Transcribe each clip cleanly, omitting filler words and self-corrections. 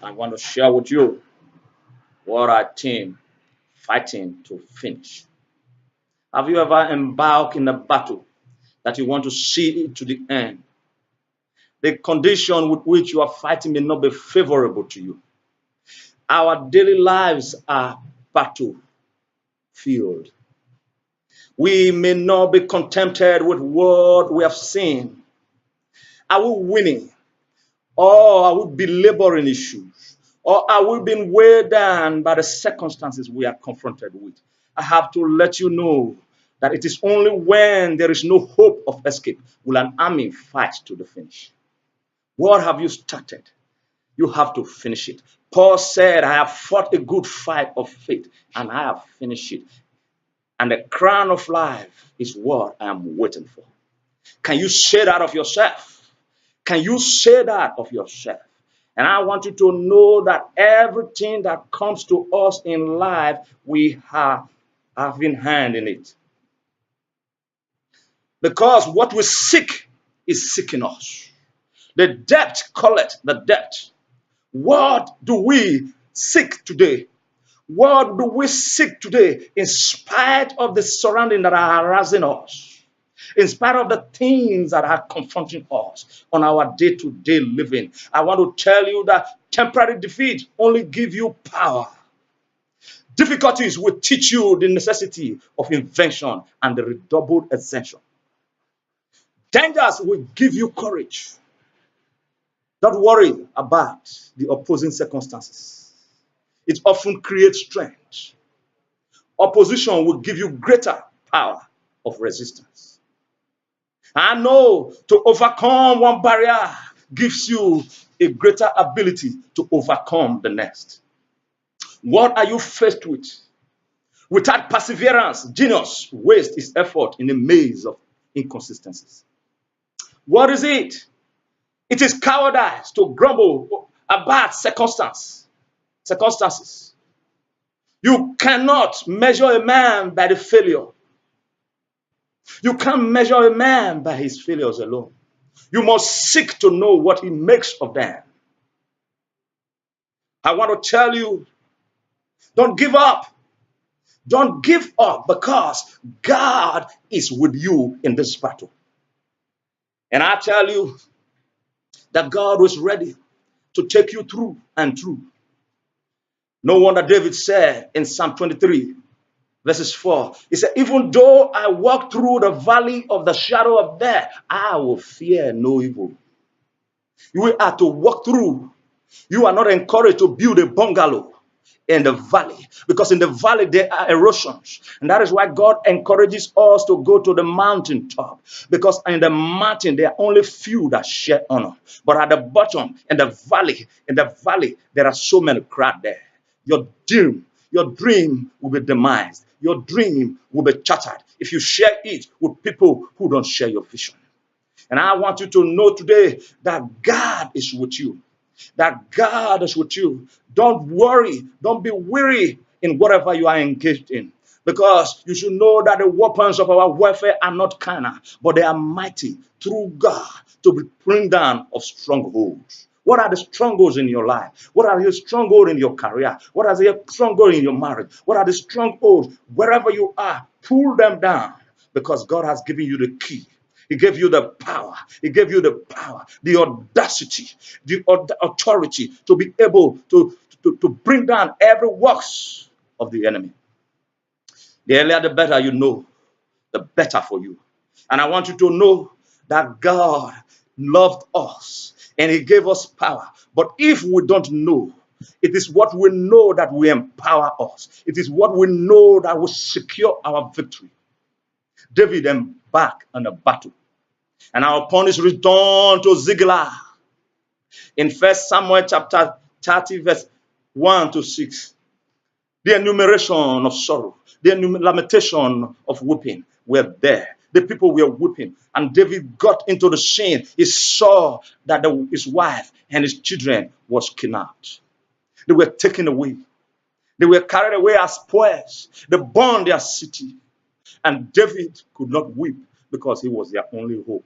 I want to share with you what our team fighting to finish. Have you ever embarked in a battle that you want to see it to the end? The condition with which you are fighting may not be favorable to you. Our daily lives are battlefield. We may not be contented with what we have seen. Are we winning? Or are we belaboring issues? Or are we being weighed down by the circumstances we are confronted with? I have to let you know that it is only when there is no hope of escape will an army fight to the finish. What have you started? You have to finish it. Paul said, I have fought a good fight of faith and I have finished it. And the crown of life is what I am waiting for. Can you say that of yourself? Can you say that of yourself? And I want you to know that everything that comes to us in life, we have in hand in it. Because what we seek is seeking us. The depth calleth the depth. What do we seek today? What do we seek today in spite of the surroundings that are harassing us? In spite of the things that are confronting us on our day-to-day living? I want to tell you that temporary defeat only gives you power. Difficulties will teach you the necessity of invention and the redoubled exertion. Dangers will give you courage. Don't worry about the opposing circumstances. It often creates strength. Opposition will give you greater power of resistance. I know to overcome one barrier gives you a greater ability to overcome the next. What are you faced with? Without perseverance, genius wastes its effort in a maze of inconsistencies. What is it? It is cowardice to grumble about circumstances. You cannot measure a man by the failure. You can't measure a man by his failures alone. You must seek to know what he makes of them. I want to tell you, don't give up. Don't give up because God is with you in this battle. And I tell you that God was ready to take you through and through. No wonder David said in Psalm 23, verses 4, he said, even though I walk through the valley of the shadow of death, I will fear no evil. You are to walk through. You are not encouraged to build a bungalow in the valley, because in the valley there are erosions, and that is why God encourages us to go to the mountaintop, because in the mountain there are only few that share honor, but at the bottom in the valley there are so many crowd there. Your dream will be demised. Your dream will be shattered if you share it with people who don't share your vision. And I want you to know today that God is with you. That God is with you. Don't worry. Don't be weary in whatever you are engaged in. Because you should know that the weapons of our warfare are not carnal, but they are mighty through God to bring down of strongholds. What are the strongholds in your life? What are the strongholds in your career? What are the strongholds in your marriage? What are the strongholds wherever you are? Pull them down, because God has given you the key. He gave you the power. He gave you the power, the audacity, the authority to be able to bring down every works of the enemy. The earlier, the better you know, the better for you. And I want you to know that God loved us and he gave us power. But if we don't know, it is what we know that will empower us. It is what we know that will secure our victory. David embarked on a battle. And upon his return to Ziklag, in 1 Samuel chapter 30, verse 1 to 6, the enumeration of sorrow, the lamentation of weeping were there. The people were weeping. And David got into the scene. He saw that his wife and his children was kidnapped. They were taken away. They were carried away as spoils. They burned their city. And David could not weep because he was their only hope.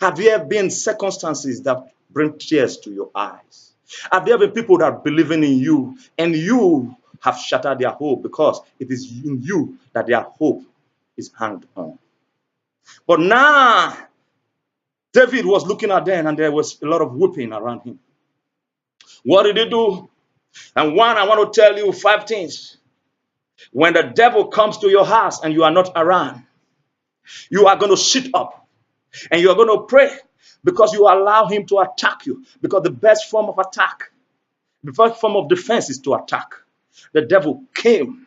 Have there been circumstances that bring tears to your eyes? Have there been people that are believing in you and you have shattered their hope because it is in you that their hope is hanged on? But now, David was looking at them and there was a lot of weeping around him. What did he do? And one, I want to tell you 5 things. When the devil comes to your house and you are not around, you are going to sit up and you are going to pray because you allow him to attack you. Because the best form of attack, the first form of defense is to attack. The devil came.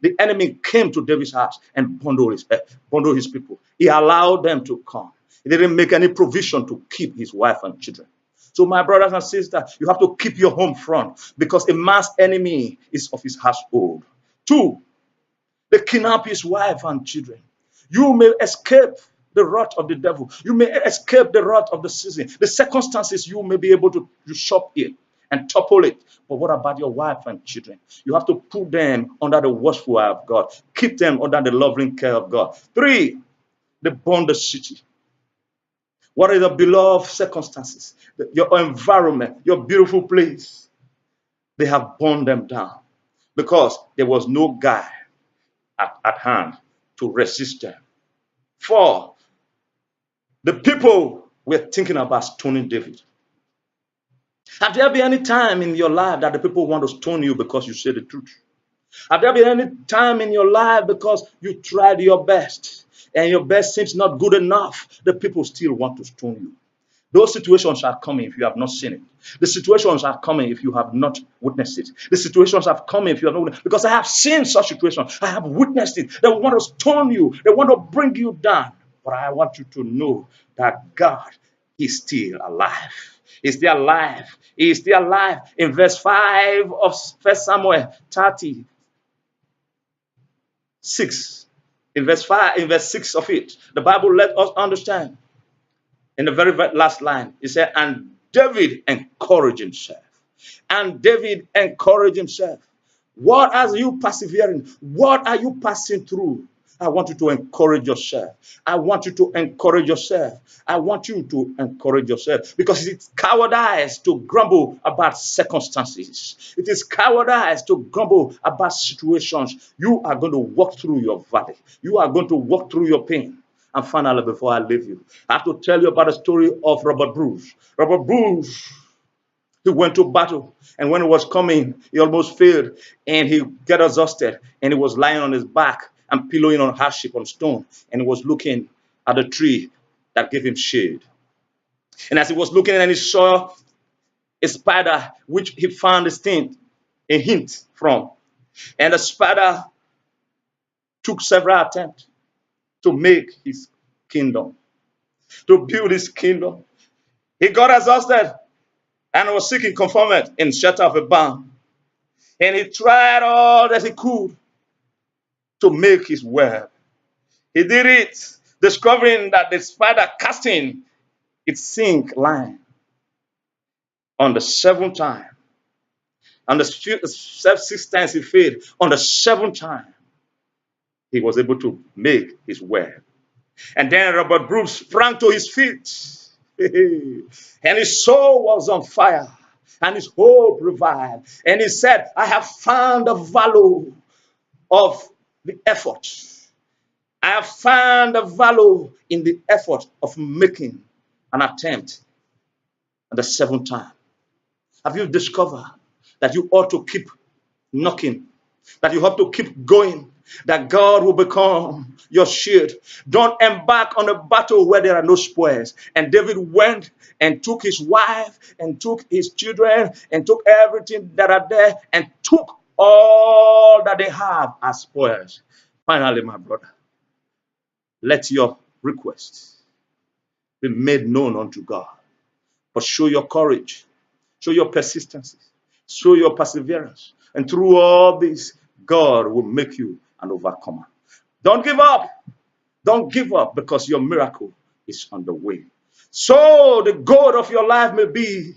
The enemy came to David's house and bundled his people. He allowed them to come. He didn't make any provision to keep his wife and children. So my brothers and sisters, you have to keep your home front because a man's enemy is of his household. 2, they kidnap his wife and children. You may escape the wrath of the devil. You may escape the wrath of the season. The circumstances you may be able to shop it and topple it. But what about your wife and children? You have to put them under the watchful eye of God. Keep them under the loving care of God. 3, they burn the city. What are the beloved circumstances? Your environment, your beautiful place. They have burned them down because there was no guy at hand to resist them. 4, the people were thinking about stoning David. Have there been any time in your life that the people want to stone you because you say the truth? Have there been any time in your life because you tried your best and your best seems not good enough, the people still want to stone you? Those situations are coming if you have not seen it. The situations are coming if you have not witnessed it. The situations have come if you have not witnessed it. Because I have seen such situations. I have witnessed it. They want to stone you. They want to bring you down. But I want you to know that God is still alive. He's still alive. He is still alive. In verse 5 of 1 Samuel 36. In verse 6 of it, the Bible let us understand. In the very last line, it said, and David encouraged himself. And David encouraged himself. What are you persevering? What are you passing through? I want you to encourage yourself. I want you to encourage yourself. I want you to encourage yourself because it's cowardice to grumble about circumstances. It is cowardice to grumble about situations. You are going to walk through your valley. You are going to walk through your pain. And finally, before I leave you, I have to tell you about the story of Robert Bruce. Robert Bruce, he went to battle, and when he was coming, he almost failed, and he got exhausted, and he was lying on his back and pillowing on hardship on stone, and he was looking at the tree that gave him shade. And as he was looking, and he saw a spider, which he found a hint from, and the spider took several attempts to make his kingdom, to build his kingdom. He got exhausted and was seeking confinement in shelter of a barn. And he tried all that he could to make his web. He did it, discovering that the spider casting its sink line on the 7th time. On the 6th time he failed. On the 7th time, he was able to make his web. And then Robert Bruce sprang to his feet. And his soul was on fire. And his hope revived. And he said, I have found the value of the effort. I have found the value in the effort of making an attempt at the 7th time. Have you discovered that you ought to keep knocking? That you have to keep going? That God will become your shield. Don't embark on a battle where there are no spoils. And David went and took his wife and took his children and took everything that are there and took all that they have as spoils. Finally, my brother, let your request be made known unto God. But show your courage, show your persistency, show your perseverance. And through all this, God will make you an overcomer. Don't give up. Don't give up because your miracle is on the way. So the goal of your life may be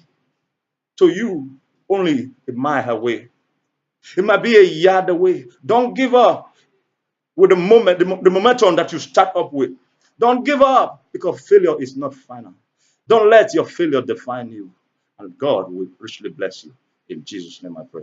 to you only a mile away. It might be a yard away. Don't give up with the momentum that you start up with. Don't give up because failure is not final. Don't let your failure define you. And God will richly bless you. In Jesus' name I pray.